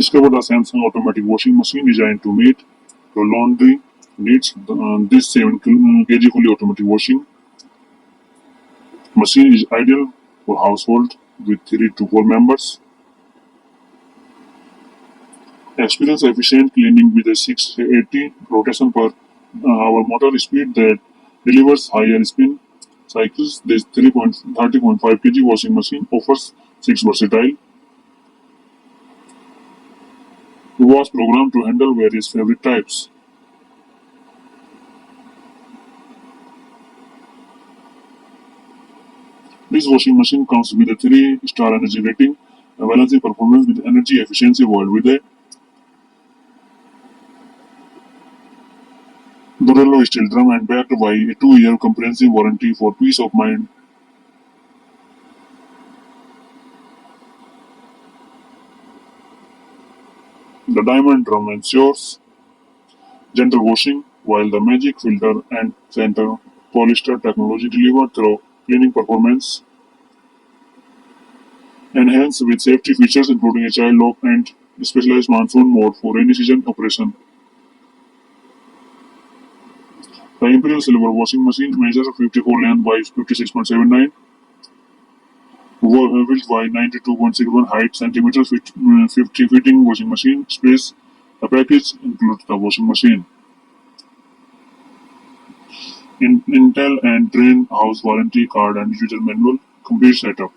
Discovered a Samsung automatic washing machine designed to meet your laundry needs. This 7 kg fully automatic washing machine is ideal for household with 3 to 4 members. Experience efficient cleaning with a 680 rotation per hour motor speed that delivers higher spin cycles. This 30.5 kg washing machine offers 6 versatile wash programmed to handle various fabric types. This washing machine comes with a 3-star energy rating, a balancing performance with energy efficiency world with a Durello steel drum and backed by a 2-year comprehensive warranty for peace of mind. The diamond drum ensures gentle washing, while the magic filter and center polyester technology delivered through cleaning performance enhanced with safety features including a child lock and specialized monsoon mode for rainy season operation. The Imperial Silver washing machine measures 54 length by 56.79, width by 92.61, height centimeters, 50 fitting washing machine space. The package includes the washing machine, Intel and Drain house warranty card and user manual, complete setup.